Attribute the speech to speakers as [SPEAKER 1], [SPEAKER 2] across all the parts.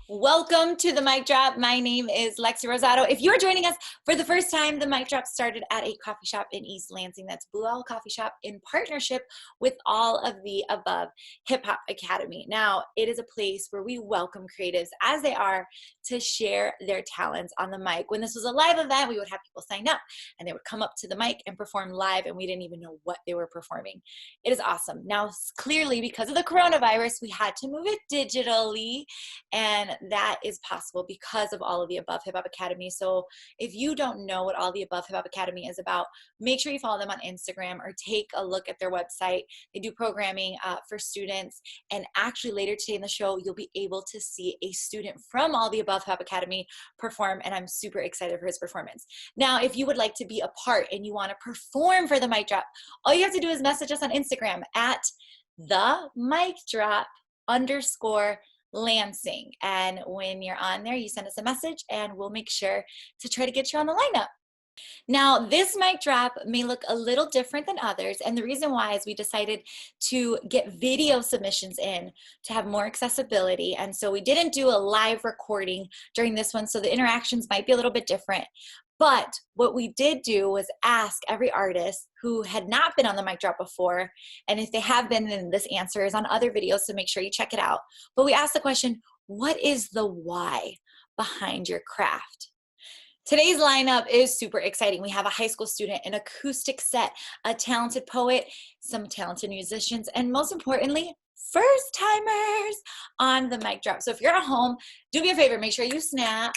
[SPEAKER 1] Welcome to the Mic Drop. My name is Lexi Rosado. If you are joining us for the first time, the Mic Drop started at a coffee shop in East Lansing. That's Blue Owl Coffee Shop in partnership with All of the Above Hip Hop Academy. Now, it is a place where we welcome creatives as they are to share their talents on the mic. When this was a live event, we would have people sign up and they would come up to the mic and perform live, and we didn't even know what they were performing. It is awesome. Now, clearly, because of the coronavirus, we had to move it digitally, and that is possible because of All of the Above Hip Hop Academy. So if you don't know what All the Above Hip Hop Academy is about, make sure you follow them on Instagram or take a look at their website. They do programming for students, and actually later today in the show, you'll be able to see a student from All the Above Hip Hop Academy perform, and I'm super excited for his performance. Now, if you would like to be a part and you want to perform for the Mic Drop, all you have to do is message us on Instagram at @the_Mic_Lansing. And when you're on there, you send us a message and we'll make sure to try to get you on the lineup. Now, this mic drop may look a little different than others, and the reason why is we decided to get video submissions in to have more accessibility, and so we didn't do a live recording during this one, so the interactions might be a little bit different. But what we did do was ask every artist who had not been on the mic drop before, and if they have been, then this answer is on other videos, so make sure you check it out. But we asked the question, what is the why behind your craft? Today's lineup is super exciting. We have a high school student, an acoustic set, a talented poet, some talented musicians, and most importantly, first timers on the mic drop. So if you're at home, do me a favor, make sure you snap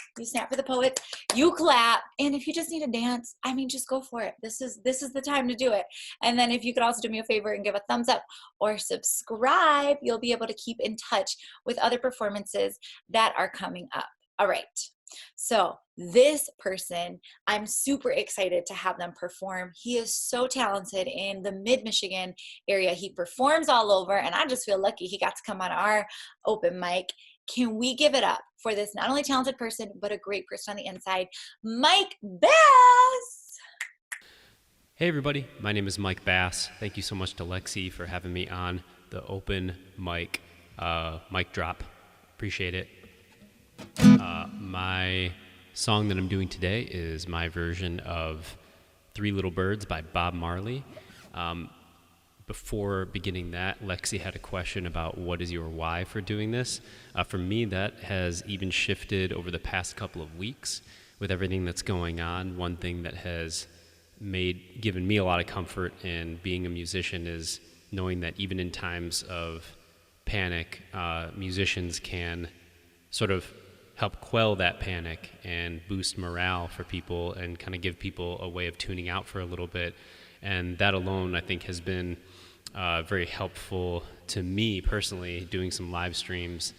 [SPEAKER 1] for the poet, you clap, and if you just need to dance, I mean, just go for it. This is the time to do it. And then if you could also do me a favor and give a thumbs up or subscribe, you'll be able to keep in touch with other performances that are coming up. All right. So this person, I'm super excited to have them perform. He is so talented in the mid-Michigan area. He performs all over, and I just feel lucky he got to come on our open mic. Can we give it up for this not only talented person, but a great person on the inside, Mike Bass?
[SPEAKER 2] Hey everybody, my name is Mike Bass. Thank you so much to Lexi for having me on the open mic drop. Appreciate it. My song that I'm doing today is my version of Three Little Birds by Bob Marley. Before beginning that, Lexi had a question about what is your why for doing this. For me, that has even shifted over the past couple of weeks with everything that's going on. One thing that has given me a lot of comfort in being a musician is knowing that even in times of panic, musicians can sort of help quell that panic and boost morale for people and kind of give people a way of tuning out for a little bit. And that alone, I think, has been very helpful to me personally, doing some live streams.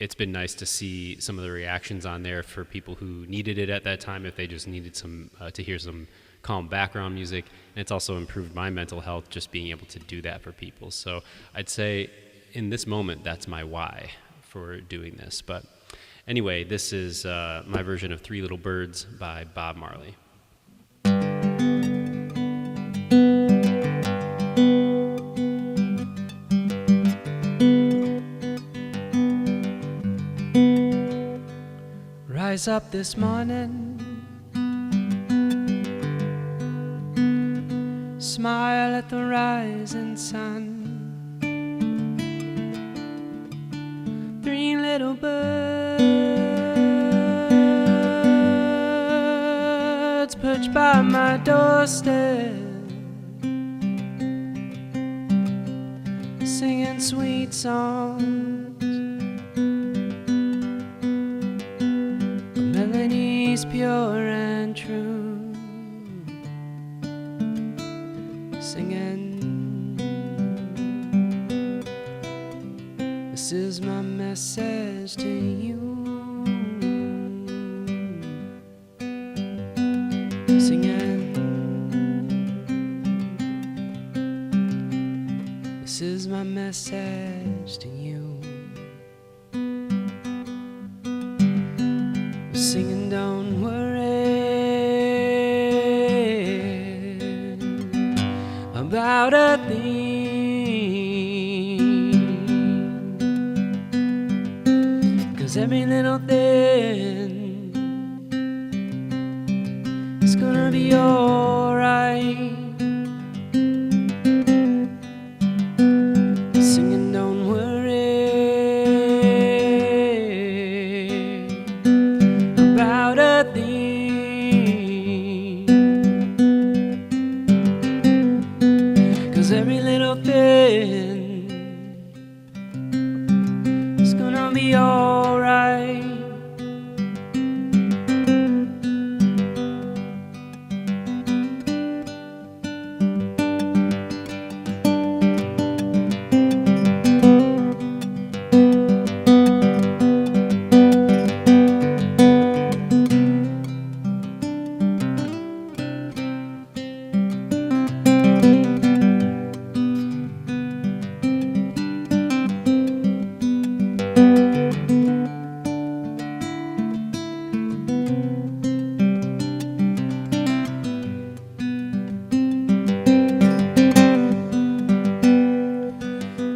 [SPEAKER 2] It's been nice to see some of the reactions on there for people who needed it at that time, if they just needed some to hear some calm background music. And it's also improved my mental health just being able to do that for people. So I'd say in this moment, that's my why for doing this. But anyway, this is my version of Three Little Birds by Bob Marley.
[SPEAKER 3] Rise up this morning, smile at the rising sun. Three little birds perched by my doorstep, singing sweet songs, melodies pure and true, singing, this is my message to you. Singing, this is my message to you. Singing, don't worry, about a thing. 'Cause every little thing is gonna be alright. Singing, don't worry about a thing. 'Cause every little thing is gonna be alright.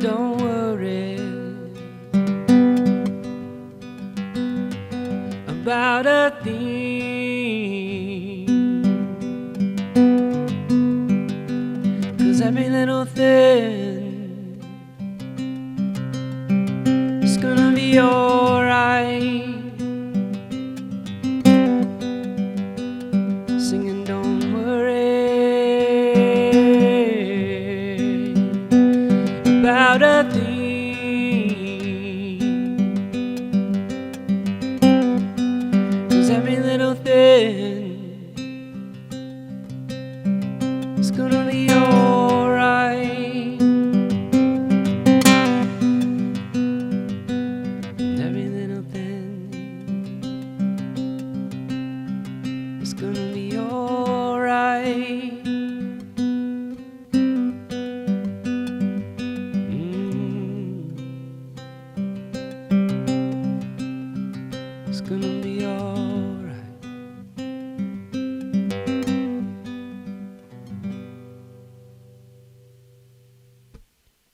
[SPEAKER 3] Don't worry about a thing. 'Cause every little thing is gonna be alright. Singing, don't worry about a thing. 'Cause every little thing is gonna be alright. Every little thing is gonna be alright. It's gonna be alright.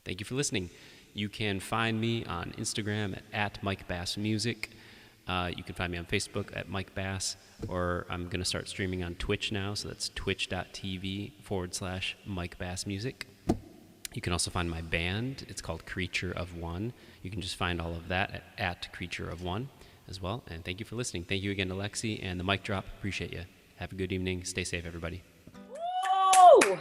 [SPEAKER 2] Thank you for listening. You can find me on Instagram at Mike Bass Music. You can find me on Facebook at Mike Bass, or I'm going to start streaming on Twitch now, so that's twitch.tv/Mike Bass Music. You can also find my band. It's called Creature of One. You can just find all of that at Creature of One as well. And thank you for listening. Thank you again to Lexi and the mic drop. Appreciate you. Have a good evening. Stay safe, everybody.
[SPEAKER 1] Woo!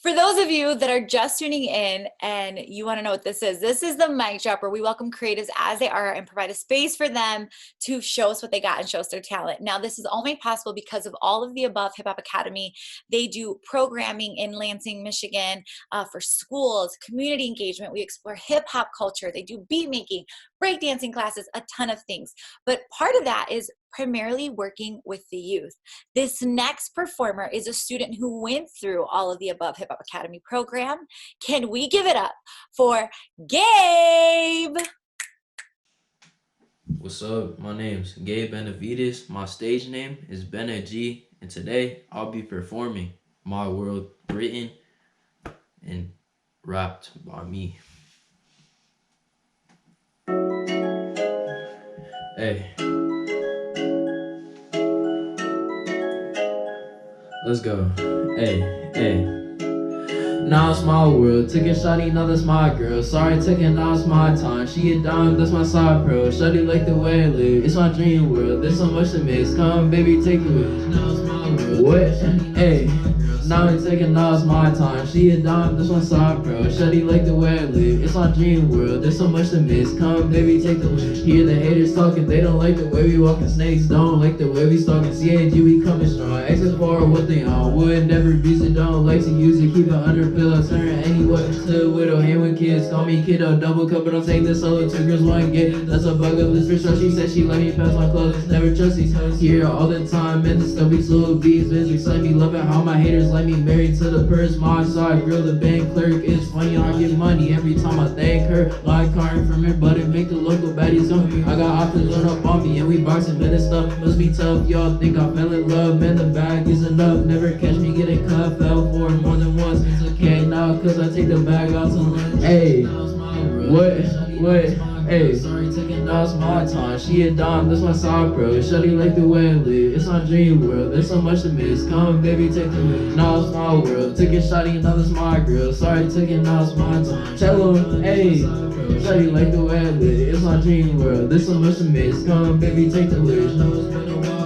[SPEAKER 1] For those of you that are just tuning in and you want to know what this is the mic drop where we welcome creatives as they are and provide a space for them to show us what they got and show us their talent. Now, this is all made possible because of all of the above Hip Hop Academy. They do programming in Lansing, Michigan for schools, community engagement. We explore hip hop culture. They do beat making, breakdancing classes, a ton of things. But part of that is primarily working with the youth. This next performer is a student who went through all of the above Hip Hop Academy program. Can we give it up for Gabe?
[SPEAKER 4] What's up? My name's Gabe Benavides. My stage name is Bena G, and today I'll be performing My World, written and rapped by me. Hey. Let's go. Hey, hey. Now it's my world. Took a shawty, now that's my girl. Sorry, taking now it's my time. She a dime, that's my side pro. Shawty like the way I live. It's my dream world. There's so much to miss. Come, baby, take it with. Now it's my world. What? Hey. Now I'm taking now it's my time. She a dime, this one side pro. Shawty like the way I live. It's my dream world. There's so much to miss. Come, baby, take the lead. Hear the haters talking. They don't like the way we walking. Snakes don't like the way we stalking. CAG, we coming strong. Exit for what they on. Would never abuse it. Don't like to use it. Keep it under pillow. Turn anyway. Still widow. Hang with kids. Call me kiddo. Double cup, but I'm saying this solo. 2 girls, 1 get. That's a bug up this bitch. So she said she let me pass my clothes. Never trust these hoes here all the time. And the stubby slow beats. Bitch, excited me. Love it how my haters like. like me married to the purse. My side girl, the bank clerk. It's funny, I get money every time I thank her. Like carring from her, but it make the local baddies come. I got options run up on me, and we boxing men and stuff. Must be tough, y'all think I fell in love. Man, the bag is enough. Never catch me getting cut. Fell for it more than once. It's okay now, cause I take the bag out to lunch. Hey, what? Hey, now it's my time. She a dime, that's my side pro. Shawty like the way I live. It's my dream world. There's so much to miss. Come, baby, take the risk. Now it's my world. Took it, shawty, now it's my girl. Sorry, took it, now it's my time. Tell him, hey, shawty like the way I live. It's my dream world. There's so much to miss. Come, baby, take the risk.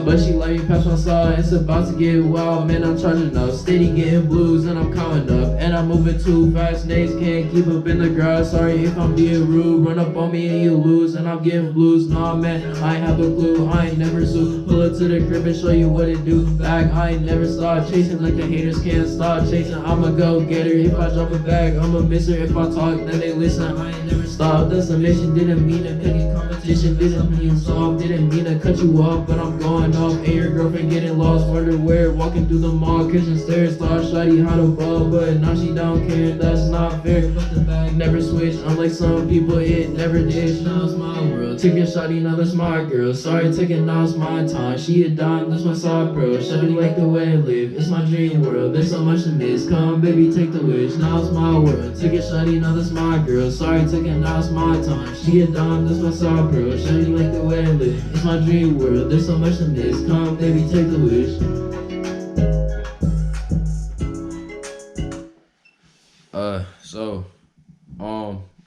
[SPEAKER 4] But she let me pass my side. It's about to get wild, man. I'm charging up. Steady getting blues, and I'm counting up. And I'm moving too fast. Snakes can't keep up in the grass. Sorry if I'm being rude. Run up on me and you lose, and I'm getting blues. Nah, man, I ain't have a clue. I ain't never sue. Pull up to the crib and show you what it do. Back, I ain't never stop chasing like the haters can't stop chasing. I'ma go get her. If I drop a bag, I'ma miss her. If I talk, then they listen. I ain't never stop. That's a mission. Didn't mean to pick a competition. Didn't mean soft. Didn't mean to cut you off, but I'm going off. And your girlfriend getting lost, wonder where. Walking through the mall, kitchen stairs, thought shawty how to ball, but now she don't care. That's not fair. But the bag never switched, unlike some people it never did. Now it's my world. Took your shawty, now that's my girl. Sorry, took it, now it's my time. She a dime, that's my side pro. Shawty like the way I live. It's my dream world. There's so much to miss. Come, baby, take the wish. Now it's my world. Took your shawty, now that's my girl. Sorry, took it, now it's my time. She a dime, that's my side pro. Shawty like the way I live. It's my dream world. There's so much to miss. Come, baby, take the wish.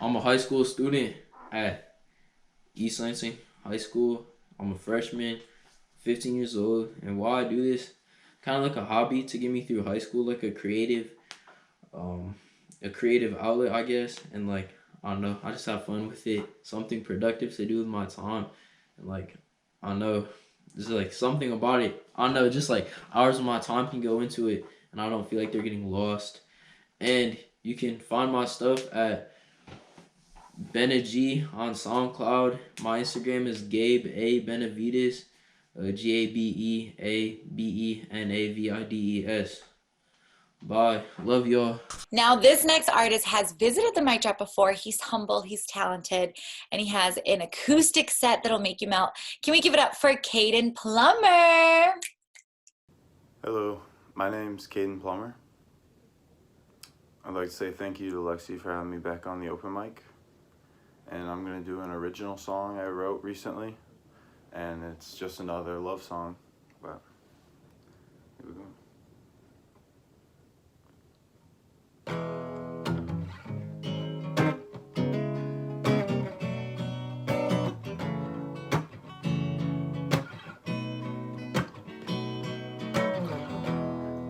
[SPEAKER 4] I'm a high school student at East Lansing High School. I'm a freshman, 15 years old, and while I do this, kind of like a hobby to get me through high school, like a creative outlet, I guess, and like, I don't know, I just have fun with it, something productive to do with my time, and like, I don't know, there's like something about it, I don't know, just like hours of my time can go into it, and I don't feel like they're getting lost. And you can find my stuff at Benavides on SoundCloud. My Instagram is Gabe A Benavides, GABEABENAVIDES. Bye. Love y'all.
[SPEAKER 1] Now, this next artist has visited the mic drop before. He's humble, he's talented, and he has an acoustic set that'll make you melt. Can we give it up for Kaedin Plummer?
[SPEAKER 5] Hello, my name's Kaedin Plummer. I'd like to say thank you to Lexi for having me back on the open mic. And I'm going to do an original song I wrote recently. And it's just another love song, but here we go.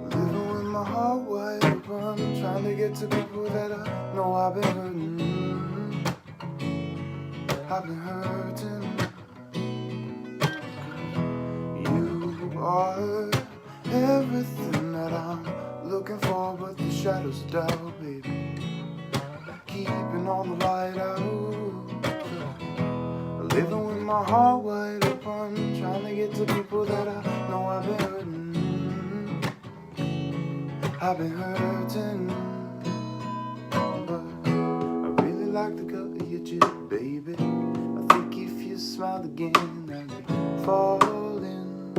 [SPEAKER 5] Living with my heart wide open, trying to get to people that I know I've been hurting. I've been hurting. You are everything that I'm looking for, but the shadows doubt, baby. Keeping all the light out. Living with my heart wide open, trying to get to people that I know I've been hurting. I've been hurting, but I really like the color of your jib, baby. I think if you smiled again, I'd be falling.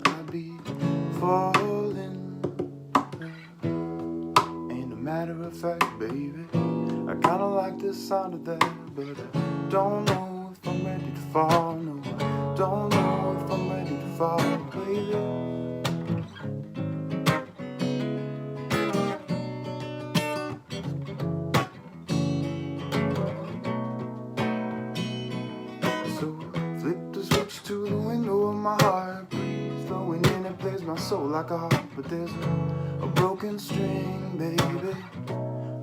[SPEAKER 5] I'd be falling. Ain't a matter of fact, baby. I kinda like the sound of that, but I don't know if I'm ready to fall. No, I don't know if I'm ready to fall, baby. My heart breathes, flowing in and plays my soul like a harp. But there's a broken string, baby,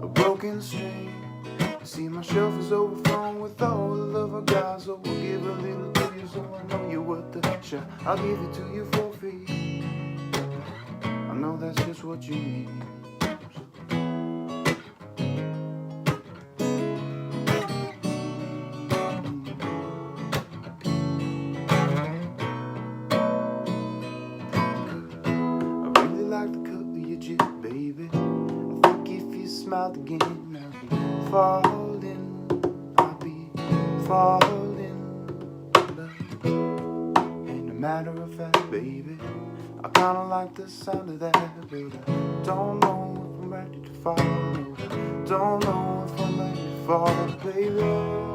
[SPEAKER 5] a broken string. You see my shelf is overflowing with all the love I got, so we'll give a little to you, so I know you're worth the shot. I'll give it to you for free. I know that's just what you need. smiled again, I'd be falling, I'd be falling. But ain't a matter of fact, baby, I kinda like the sound of that, but I don't know if I'm ready to fall. No, I don't know if I'm ready to fall, baby.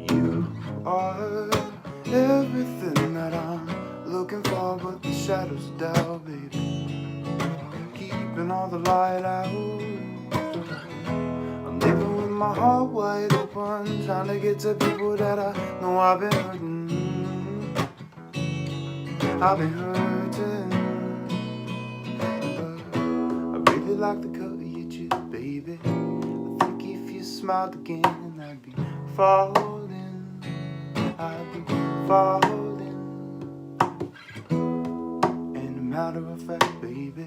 [SPEAKER 5] You are everything that I'm looking for, but the shadows down, baby, keeping all the light out. I'm living with my heart wide open, trying to get to people that I know I've been hurting. I've been hurting, but I really like the cut of your cheek, baby. I think if you smiled again, I'd be falling, I'd be falling. And a matter of fact, baby,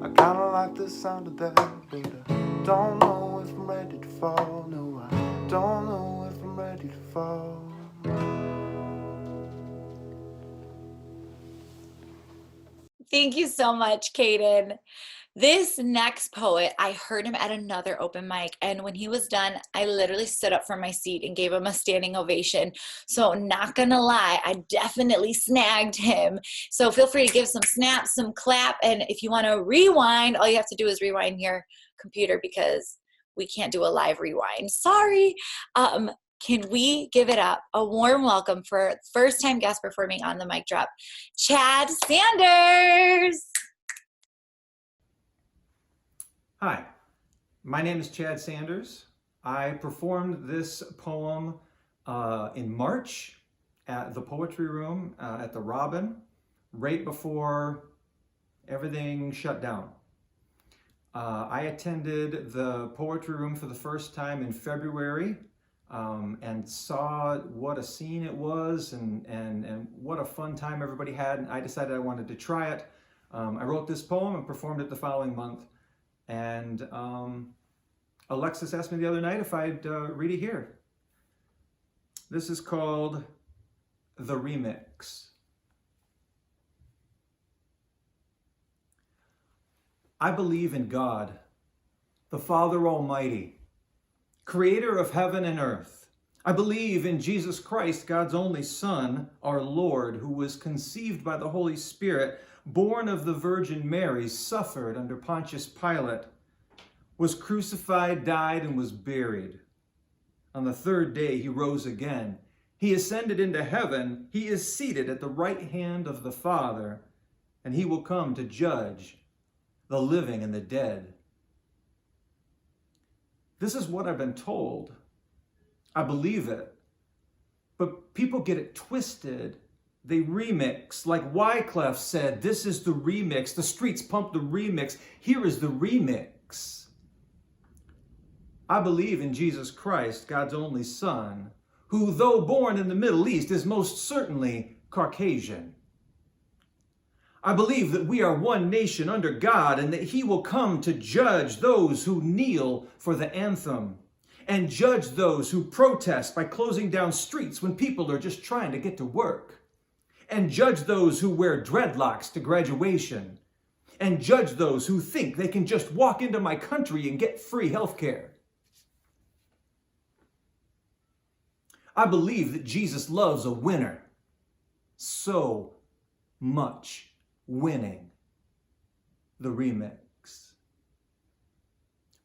[SPEAKER 5] I kinda like the sound of that, but I don't know if I'm ready to fall. No, I don't know if I'm ready to fall.
[SPEAKER 1] Thank you so much, Kaedin. This next poet, I heard him at another open mic, and when he was done, I literally stood up from my seat and gave him a standing ovation. So not gonna lie, I definitely snagged him. So feel free to give some snaps, some clap, and if you wanna rewind, all you have to do is rewind your computer because we can't do a live rewind. Sorry. Can we give it up? A warm welcome for first time guest performing on the mic drop, Chad Sanders.
[SPEAKER 6] Hi, my name is Chad Sanders. I performed this poem in March at the Poetry Room at the Robin, right before everything shut down. I attended the Poetry Room for the first time in February and saw what a scene it was and what a fun time everybody had, and I decided I wanted to try it. I wrote this poem and performed it the following month. And Alexis asked me the other night if I'd read it here. This is called The Remix. I believe in God, the Father Almighty, creator of heaven and earth. I believe in Jesus Christ, God's only Son, our Lord, who was conceived by the Holy Spirit, born of the Virgin Mary, suffered under Pontius Pilate, was crucified, died, and was buried. On the third day, he rose again. He ascended into heaven. He is seated at the right hand of the Father, and he will come to judge the living and the dead. This is what I've been told. I believe it. But people get it twisted. They remix. Like Wyclef said, this is the remix. The streets pump the remix. Here is the remix. I believe in Jesus Christ, God's only Son, who, though born in the Middle East, is most certainly Caucasian. I believe that we are one nation under God and that he will come to judge those who kneel for the anthem and judge those who protest by closing down streets when people are just trying to get to work, and judge those who wear dreadlocks to graduation, and judge those who think they can just walk into my country and get free health care. I believe that Jesus loves a winner. So much winning. The remix.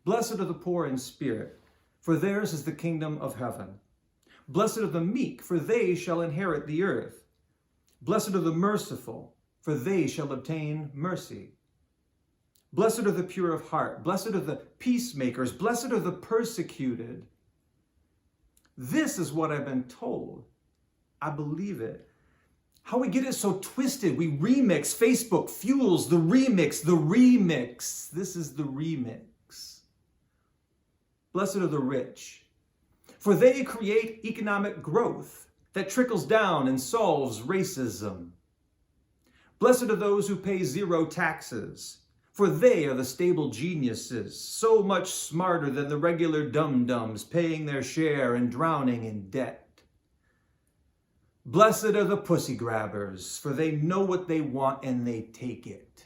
[SPEAKER 6] Blessed are the poor in spirit, for theirs is the kingdom of heaven. Blessed are the meek, for they shall inherit the earth. Blessed are the merciful, for they shall obtain mercy. Blessed are the pure of heart. Blessed are the peacemakers. Blessed are the persecuted. This is what I've been told. I believe it. How we get it so twisted. We remix. Facebook fuels the remix. The remix. This is the remix. Blessed are the rich, for they create economic growth that trickles down and solves racism. Blessed are those who pay zero taxes, for they are the stable geniuses, so much smarter than the regular dum-dums, paying their share and drowning in debt. Blessed are the pussy grabbers, for they know what they want and they take it.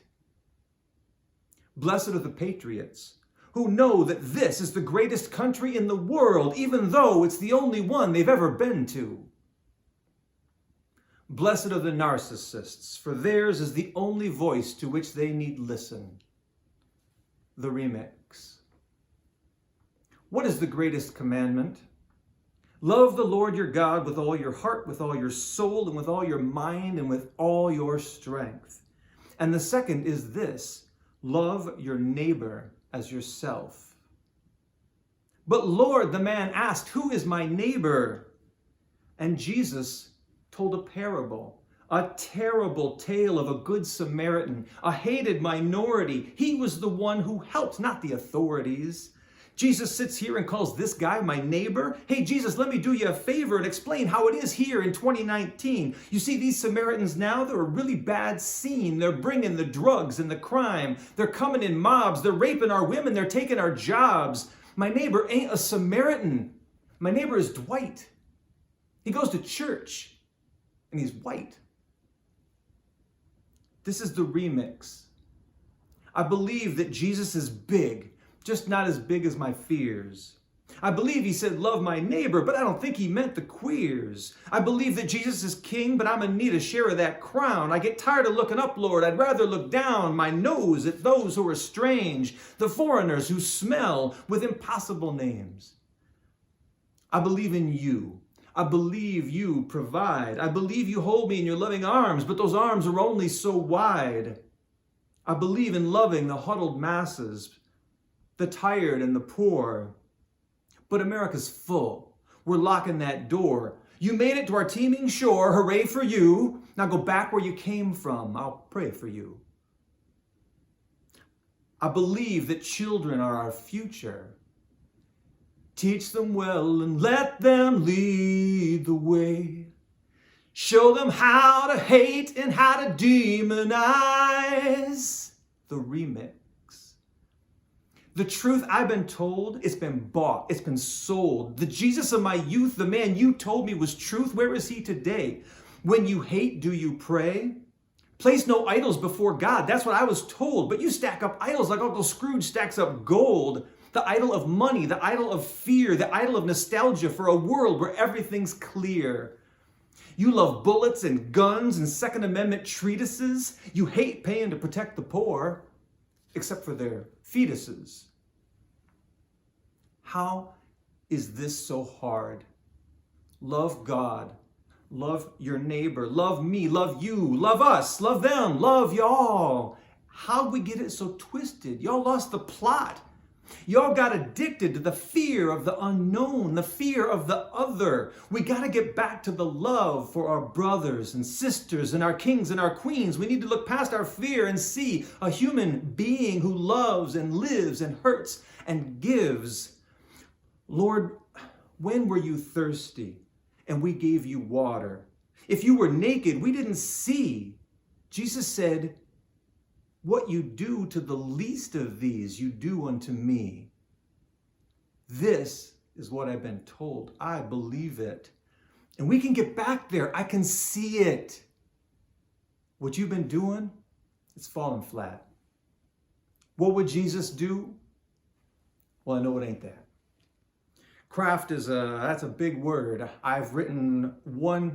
[SPEAKER 6] Blessed are the patriots, who know that this is the greatest country in the world, even though it's the only one they've ever been to. Blessed are the narcissists, for theirs is the only voice to which they need listen. The remix. What is the greatest commandment? Love the Lord your God with all your heart, with all your soul, and with all your mind, and with all your strength. And the second is this: love your neighbor as yourself. But Lord, the man asked, who is my neighbor? And Jesus told a parable, a terrible tale of a good Samaritan, a hated minority. He was the one who helped, not the authorities. Jesus sits here and calls this guy my neighbor. Hey, Jesus, let me do you a favor and explain how it is here in 2019. You see, these Samaritans now, they're a really bad scene. They're bringing the drugs and the crime. They're coming in mobs. They're raping our women. They're taking our jobs. My neighbor ain't a Samaritan. My neighbor is Dwight. He goes to church and he's white. This is the remix. I believe that Jesus is big, just not as big as my fears. I believe he said, love my neighbor, but I don't think he meant the queers. I believe that Jesus is king, but I'm in need a share of that crown. I get tired of looking up, Lord. I'd rather look down my nose at those who are strange, the foreigners who smell with impossible names. I believe in you. I believe you provide. I believe you hold me in your loving arms, but those arms are only so wide. I believe in loving the huddled masses, the tired and the poor. But America's full. We're locking that door. You made it to our teeming shore. Hooray for you. Now go back where you came from. I'll pray for you. I believe that children are our future. Teach them well and let them lead the way. Show them how to hate and how to demonize. The remix. The truth I've been told, it's been bought, it's been sold. The Jesus of my youth, the man you told me was truth, where is he today? When you hate, do you pray? Place no idols before God. That's what I was told. But you stack up idols like Uncle Scrooge stacks up gold. The idol of money, the idol of fear, the idol of nostalgia for a world where everything's clear. You love bullets and guns and Second Amendment treatises. You hate paying to protect the poor, except for their fetuses. How is this so hard? Love God. Love your neighbor. Love me. Love you. Love us. Love them. Love y'all. How'd we get it so twisted? Y'all lost the plot. Y'all got addicted to the fear of the unknown, the fear of the other. We got to get back to the love for our brothers and sisters and our kings and our queens. We need to look past our fear and see a human being who loves and lives and hurts and gives. Lord, when were you thirsty and we gave you water? If you were naked, we didn't see. Jesus said, what you do to the least of these, you do unto me. This is what I've been told. I believe it. And we can get back there. I can see it. What you've been doing, it's falling flat. What would Jesus do? Well, I know it ain't that. Craft that's a big word. I've written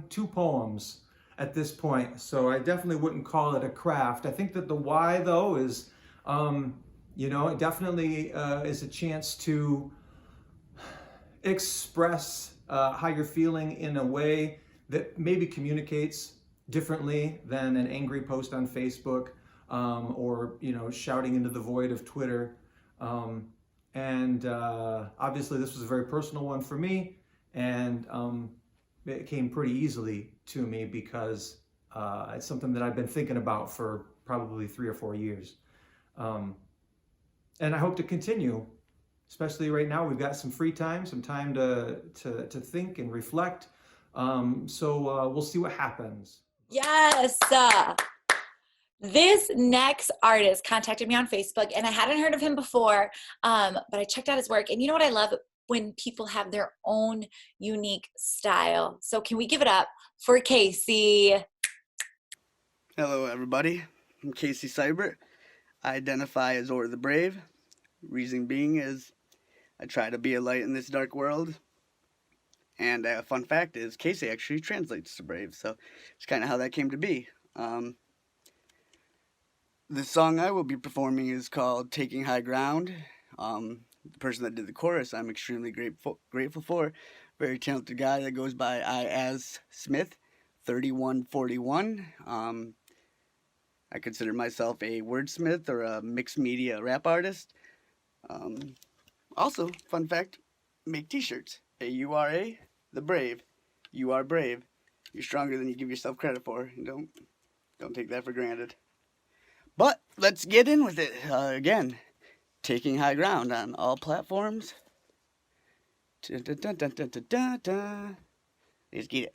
[SPEAKER 6] 2 poems at this point, so I definitely wouldn't call it a craft. I think that the why, though, is, it definitely is a chance to express how you're feeling in a way that maybe communicates differently than an angry post on Facebook or, shouting into the void of Twitter. Obviously, this was a very personal one for me, and it came pretty easily to me because it's something that I've been thinking about for probably 3 or 4 years. And I hope to continue, especially right now. We've got some free time, some time to think and reflect. So we'll see what happens.
[SPEAKER 1] Yes. This next artist contacted me on Facebook, and I hadn't heard of him before, but I checked out his work. And you know what I love when people have their own unique style. So can we give it up for Casey?
[SPEAKER 7] Hello, everybody. I'm Casey Seibert. I identify as AuratheBrave. Reason being is I try to be a light in this dark world. And a fun fact is Casey actually translates to brave, so it's kind of how that came to be. The song I will be performing is called Taking High Ground. The person that did the chorus I'm extremely grateful for. Very talented guy that goes by I.as. Smith, 3141. I consider myself a wordsmith or a mixed media rap artist. Also, fun fact, make t-shirts. A-U-R-A, the brave. You are brave. You're stronger than you give yourself credit for. Don't take that for granted. But let's get in with it. Again, taking high ground on all platforms. Let's get it.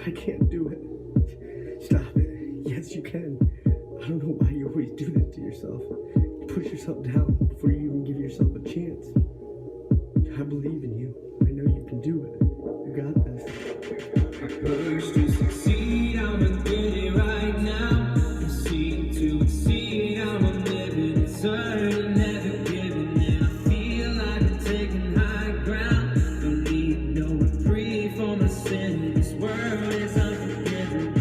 [SPEAKER 8] I can't do it. Stop it. Yes, you can. I don't know why you always do that to yourself. You push yourself down before you even give yourself a chance. I believe in you. I know you can do it. You got this.
[SPEAKER 3] I push to succeed, I'ma get it right now. Proceed to exceed, I'ma live it inside, never giving in. I feel like I'm taking high ground. Don't need no reprieve for my sin. This world is unforgiving.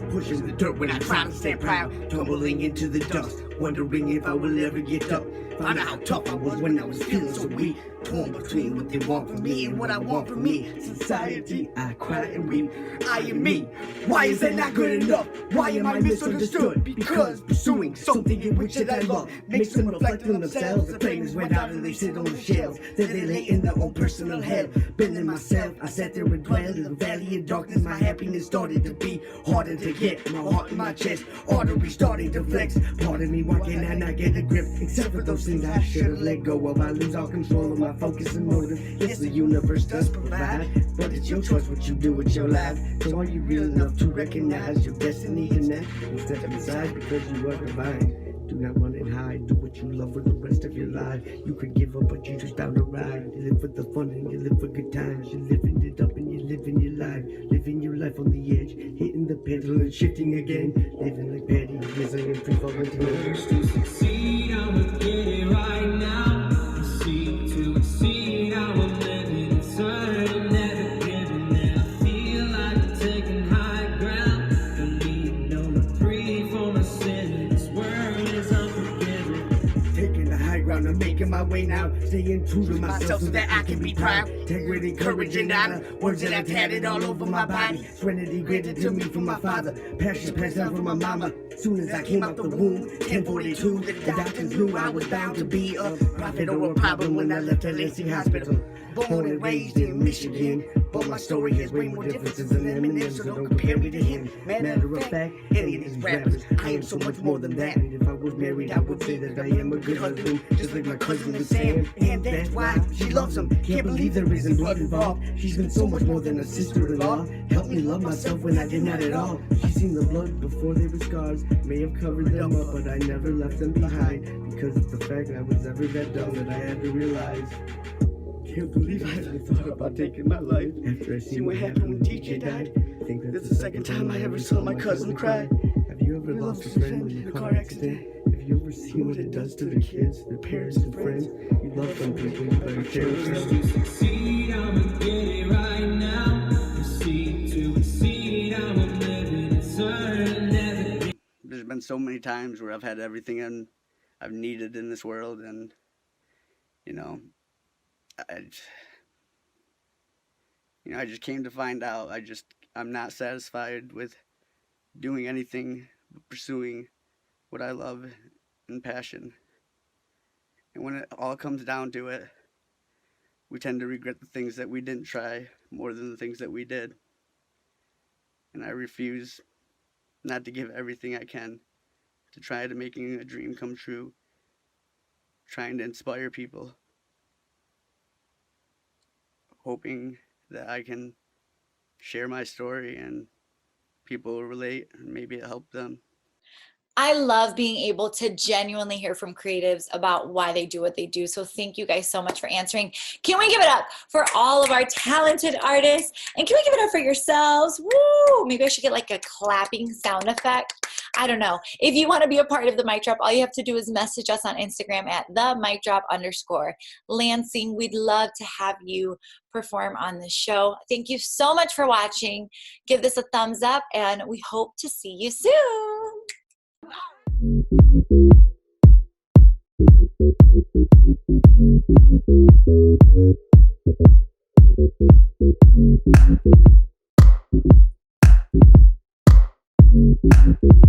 [SPEAKER 8] Pushing the dirt when I try to stand proud. Tumbling into the dust. Wondering if I will ever get up. Found out how tough I was when I was feeling so weak. Torn between what they want from me and what I want from me. Society, I cry and weep. I am me. Why is that not good enough? Why am I misunderstood? Because pursuing something in which that I love makes them reflect on themselves. The flames went out and they sit on the shelves. Then they lay in their own personal hell. Bending myself, I sat there and dwelled in the valley of darkness. My happiness started to beat harder to get. My heart in my chest, arteries starting to flex. Part of me, why can I not get a grip? Except for those things I should have let go of. I lose all control of my focus and motive. Yes, the universe does provide, but it's your choice what you do with your life. So are you real enough to recognize your destiny in that? And step aside because you are divine. Do not run and hide. Do what you love for the rest of your life. You could give up, but you just bound to ride. You live for the fun and you live for good times. You're living it up and you're living your life. Living your life on the edge, hitting the pedal and shifting again. Living like Patty, whizzing and free falling to the
[SPEAKER 3] Push to succeed, I'ma get it right now. Proceed to exceed, I'ma live it inside and never giving in. I feel like I'm taking high ground. Don't need no reprieve for my sin. This world is unforgiving.
[SPEAKER 8] taking the high ground. I'm making my way now, staying true to myself so that I can be proud. Integrity, courage, and honor, words that I've tatted all over my body. Serenity granted to me from my father, passion passed down from my mama. Soon as I came out the womb, 1042, the doctors knew I was bound to be a prophet or a problem when I left the Lexi hospital. Born and raised in Michigan, but my story has way more differences than Eminem, so don't compare me to him. Matter of fact, any of these rappers, I am so much more than that. And if I was married, I would say that I am a good husband, just like my cousin was Sam. And that's why she loves him. Can't believe there isn't blood involved. She's been so much more than a sister-in-law. Helped me love myself when I did not at all. She's seen the blood before there were scars. May have covered them up, but I never left them behind. Because it's the fact I was ever that dumb that I had to realize. Can't believe I ever thought about taking my life. After I seen what happened when DJ died, I think that's the second time I ever saw my cousin cry. Have you ever lost a friend in a car accident? Have you ever seen what it does to the kids, their parents and friends? You love them people, you better cherish them.
[SPEAKER 3] To succeed, I'ma get it right now. Proceed to exceed, I'ma live it inside and never.
[SPEAKER 7] There's been so many times where I've had everything I've needed in this world, and I just came to find out I'm not satisfied with doing anything but pursuing what I love and passion. And when it all comes down to it, we tend to regret the things that we didn't try more than the things that we did. And I refuse not to give everything I can to try to making a dream come true, trying to inspire people hoping that I can share my story and people will relate and maybe it helped them.
[SPEAKER 1] I love being able to genuinely hear from creatives about why they do what they do. So thank you guys so much for answering. Can we give it up for all of our talented artists? And can we give it up for yourselves? Woo! Maybe I should get like a clapping sound effect. I don't know. If you want to be a part of the mic drop, all you have to do is message us on Instagram at @the_mic_drop_Lansing. We'd love to have you perform on the show. Thank you so much for watching. Give this a thumbs up and we hope to see you soon.
[SPEAKER 4] Thank you.